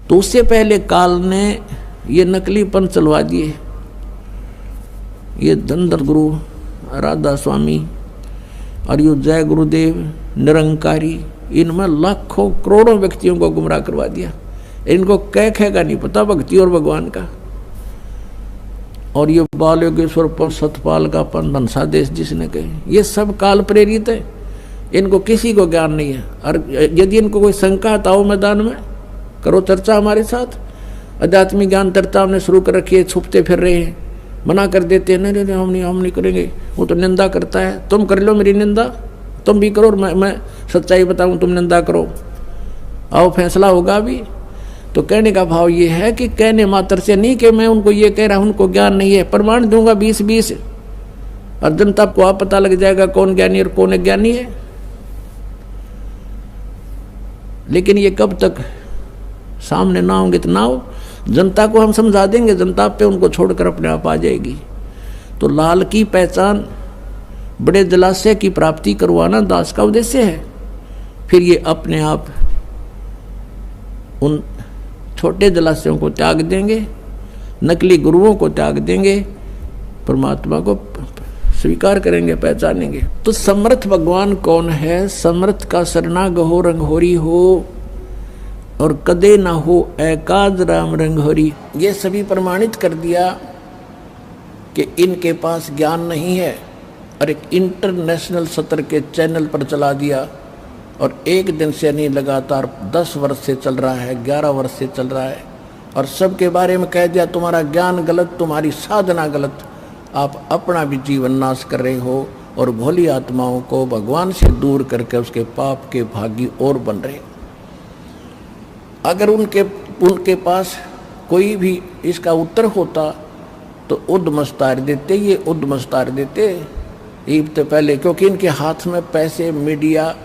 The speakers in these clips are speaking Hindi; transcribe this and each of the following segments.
तो उससे पहले काल ने ये नकलीपन चलवा दिए। ये धनधर गुरु राधा स्वामी और ये जय गुरुदेव निरंकारी, इनमें लाखों करोड़ों व्यक्तियों को गुमराह करवा दिया। इनको कह का नहीं पता भक्ति और भगवान का। और ये बाल योगेश्वर पर सतपाल का पन धनसादेश जिसने कहे, ये सब काल प्रेरित है। इनको किसी को ज्ञान नहीं है। और यदि इनको कोई शंका है आओ मैदान में करो चर्चा हमारे साथ। आध्यात्मिक ज्ञान चर्चा हमने शुरू कर रखी है, छुपते फिर रहे हैं, मना कर देते हैं, नहीं हम नहीं करेंगे, वो तो निंदा करता है। तुम कर लो मेरी निंदा, तुम भी करो और मैं सच्चाई बताऊं, तुम निंदा करो, आओ फैसला होगा भी। तो कहने का भाव ये है कि कहने मात्र से नहीं कि मैं उनको ये कह रहा हूं उनको ज्ञान नहीं है, प्रमाण दूंगा 20-20 और जनता को आप पता लग जाएगा कौन ज्ञानी और कौन अज्ञानी है। लेकिन ये कब तक सामने ना होंगे तो ना हो, जनता को हम समझा देंगे, जनता पे उनको छोड़कर अपने आप आ जाएगी। तो लाल की पहचान बड़े जलाशय की प्राप्ति करवाना दास का उद्देश्य है। फिर ये अपने आप उन छोटे जलाशयों को त्याग देंगे, नकली गुरुओं को त्याग देंगे, परमात्मा को स्वीकार करेंगे, पहचानेंगे। तो समर्थ भगवान कौन है? समर्थ का शरणागहो रंगहोरी हो और कदे ना हो एकाद राम रंगहोरी। ये सभी प्रमाणित कर दिया कि इनके पास ज्ञान नहीं है और एक इंटरनेशनल सत्र के चैनल पर चला दिया। और एक दिन से नहीं, लगातार 10 वर्ष से चल रहा है, 11 वर्ष से चल रहा है। और सबके बारे में कह दिया तुम्हारा ज्ञान गलत, तुम्हारी साधना गलत, आप अपना भी जीवन नाश कर रहे हो और भोली आत्माओं को भगवान से दूर करके उसके पाप के भागी और बन रहे। अगर उनके पास कोई भी इसका उत्तर होता तो उद्मस्तार देते, ये उद्मस्तार देते ईब तो पहले, क्योंकि इनके हाथ में पैसे, मीडिया,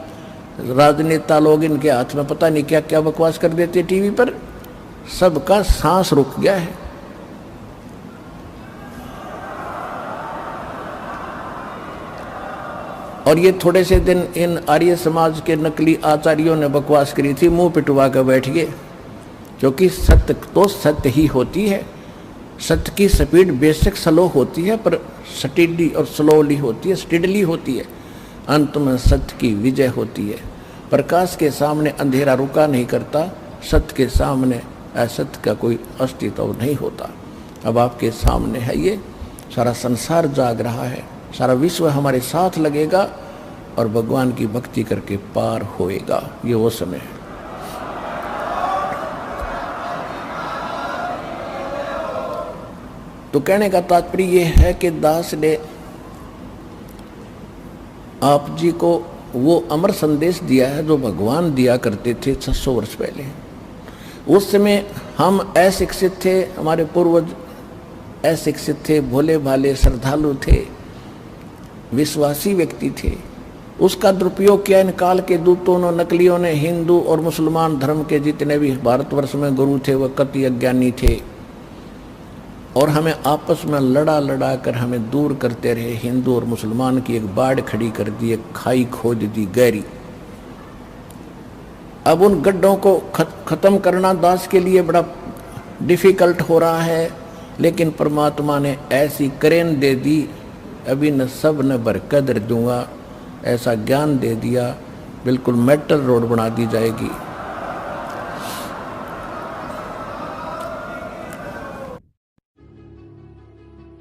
राजनेता लोग इनके हाथ में पता नहीं क्या क्या बकवास कर देते टीवी पर। सबका सांस रुक गया है। और ये थोड़े से दिन इन आर्य समाज के नकली आचार्यों ने बकवास करी थी, मुंह पिटवा कर बैठ गए। क्योंकि सत्य तो सत्य ही होती है, सत्य की स्पीड बेशक स्लो होती है पर स्टेडी और स्लोली होती है, स्टेडली होती है। अंत में सत्य की विजय होती है। प्रकाश के सामने अंधेरा रुका नहीं करता, सत्य के सामने असत्य का कोई अस्तित्व नहीं होता। अब आपके सामने है ये, सारा संसार जाग रहा है, सारा विश्व हमारे साथ लगेगा और भगवान की भक्ति करके पार होएगा। ये वो समय है। तो कहने का तात्पर्य ये है कि दास ने आप जी को वो अमर संदेश दिया है जो भगवान दिया करते थे 600 वर्ष पहले। उस समय हम अशिक्षित थे, हमारे पूर्वज अशिक्षित थे, भोले भाले श्रद्धालु थे, विश्वासी व्यक्ति थे। उसका दुरुपयोग किया इन काल के दूतों ने, नकलियों ने। हिंदू और मुसलमान धर्म के जितने भी भारतवर्ष में गुरु थे वह कति अज्ञानी थे और हमें आपस में लड़ा कर हमें दूर करते रहे। हिंदू और मुसलमान की एक बाढ़ खड़ी कर दी, एक खाई खोद दी गहरी। अब उन गड्ढों को खत्म करना दास के लिए बड़ा डिफिकल्ट हो रहा है, लेकिन परमात्मा ने ऐसी करेन दे दी, अभी न सब न बरकदर दूंगा, ऐसा ज्ञान दे दिया, बिल्कुल मेटल रोड बना दी जाएगी।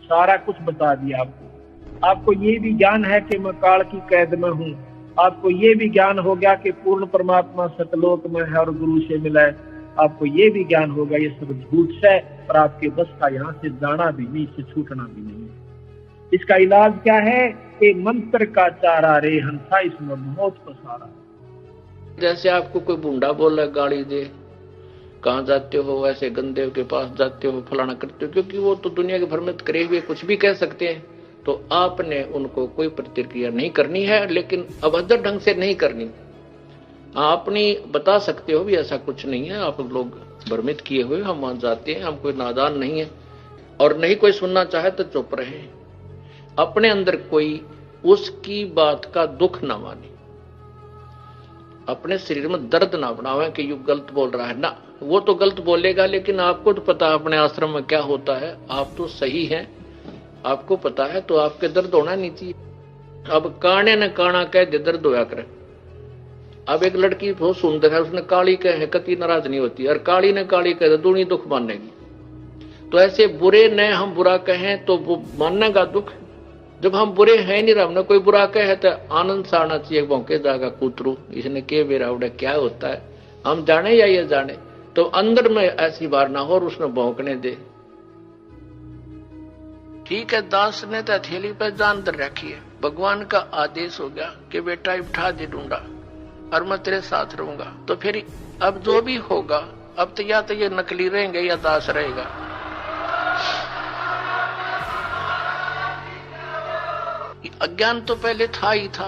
सारा कुछ बता दिया आपको। आपको ये भी ज्ञान है कि मैं काल की कैद में हूँ। आपको ये भी ज्ञान हो गया कि पूर्ण परमात्मा सतलोक में है और गुरु से मिला है। आपको ये भी ज्ञान होगा ये सब झूठ है और आपके बस का यहाँ से जाना भी नहीं, इससे छूटना भी नहीं। इसका इलाज क्या है कि मंत्र का चारा रे हंसा इसमें बहुत पसारा। जैसे आपको कोई बूंदा बोला गाली दे, कहाँ जाते हो, ऐसे गंदे के पास जाते हो, फलाना करते हो, क्योंकि वो तो दुनिया के भर में करे हुए कुछ भी कह सकते हैं। तो आपने उनको कोई प्रतिक्रिया नहीं करनी है, लेकिन अभद्र ढंग से नहीं करनी। आपने बता सकते हो भी ऐसा कुछ नहीं है, आप लोग भ्रमित किए हुए, हम वहां जाते हैं, हम कोई नादान नहीं है। और नहीं कोई सुनना चाहे तो चुप रहे, अपने अंदर कोई उसकी बात का दुख ना माने, अपने शरीर में दर्द ना बनावे कि यू गलत बोल रहा है ना, वो तो गलत बोलेगा, लेकिन आपको तो पता है अपने आश्रम में क्या होता है। आप तो सही हैं, आपको पता है, तो आपके दर्द होना नहीं चाहिए। अब काने ने काना कह दे दर्द होया करे। अब एक लड़की बहुत सुंदर है, उसने काली कहे कति नाराज नहीं होती, और काली ने काली कह दे दूनी दुख मानेगी। तो ऐसे बुरे ने हम बुरा कहें तो वो मानेगा दुख। जब हम बुरे हैं नहीं, हमने कोई बुरा कहे तो आनंद से आना चाहिए। भौंके जागा कूतरू, इसने के बेरा उड़ा क्या होता है, हम जाने या ये जाने। तो अंदर में ऐसी बार ना हो और उसने भौंकने दे। ठीक है, दास ने तो हथेली पर जान दर रखी है। भगवान का आदेश हो गया कि बेटा उठा दे ढूंढा और मैं तेरे साथ रहूंगा। तो फिर अब जो भी होगा, अब तो या तो ये नकली रहेंगे या दास रहेगा। अज्ञान तो पहले था ही था,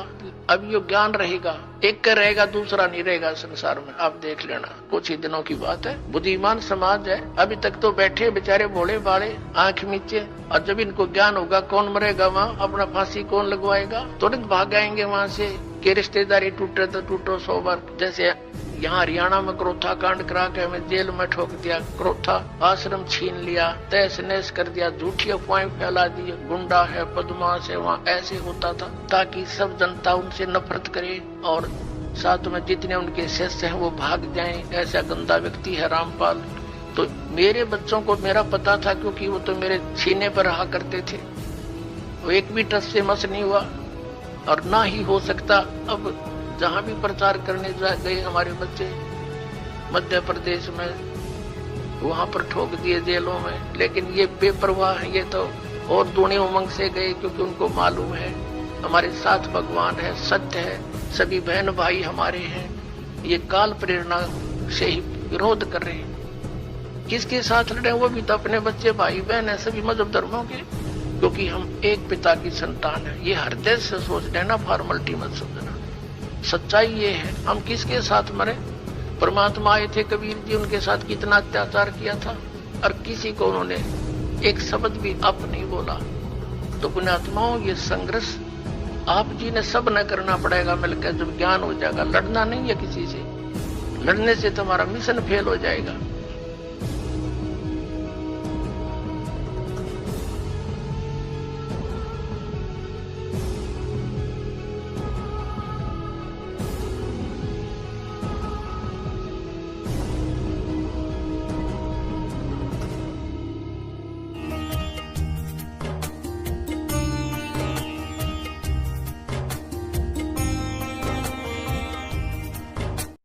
अब ये ज्ञान रहेगा। एक का रहेगा, दूसरा नहीं रहेगा संसार में। आप देख लेना, कुछ ही दिनों की बात है। बुद्धिमान समाज है, अभी तक तो बैठे बेचारे भोले भाले आंख मीचे, और जब इनको ज्ञान होगा कौन मरेगा वहाँ, अपना फांसी कौन लगवाएगा, तुरंत भाग आएंगे वहाँ से कि रिश्तेदारी टूटे तो टूटो 100 बार। जैसे यहाँ हरियाणा में क्रोथा कांड करा के हमें जेल में ठोक दिया, क्रोथा आश्रम छीन लिया, तहस नहस कर दिया, झूठी अफवाहें फैला दी, गुंडा है बदमाश है। वहाँ ऐसे होता था ताकि सब जनता उनसे नफरत करे और साथ में जितने उनके शिष्य हैं वो भाग जाएं। ऐसा गंदा व्यक्ति है रामपाल। तो मेरे बच्चों को मेरा पता था, क्योंकि वो तो मेरे सीने पर रहा करते थे। वो एक भी टस से मस नहीं हुआ और ना ही हो सकता। अब जहां भी प्रचार करने गए हमारे बच्चे मध्य प्रदेश में, वहां पर ठोक दिए जेलों में। लेकिन ये बेपरवाह है, ये तो और दूनी उमंग से गए, क्योंकि उनको मालूम है हमारे साथ भगवान है, सत्य है, सभी बहन भाई हमारे हैं। ये काल प्रेरणा से ही विरोध कर रहे हैं। किसके साथ लड़े, वो भी तो अपने बच्चे भाई बहन है, सभी मजहब धर्मों के, क्योंकि हम एक पिता की संतान है। ये हृदय से सोच लेना, फॉर्मेलिटी मत समझना। सच्चाई ये है, हम किसके साथ मरे। परमात्मा आए थे कबीर जी, उनके साथ कितना अत्याचार किया था और किसी को उन्होंने एक शब्द भी अप नहीं बोला। तो पुण्यात्माओं, ये संघर्ष आप जी ने सब न करना पड़ेगा मिलकर। जब ज्ञान हो जाएगा, लड़ना नहीं है किसी से, लड़ने से तुम्हारा मिशन फेल हो जाएगा।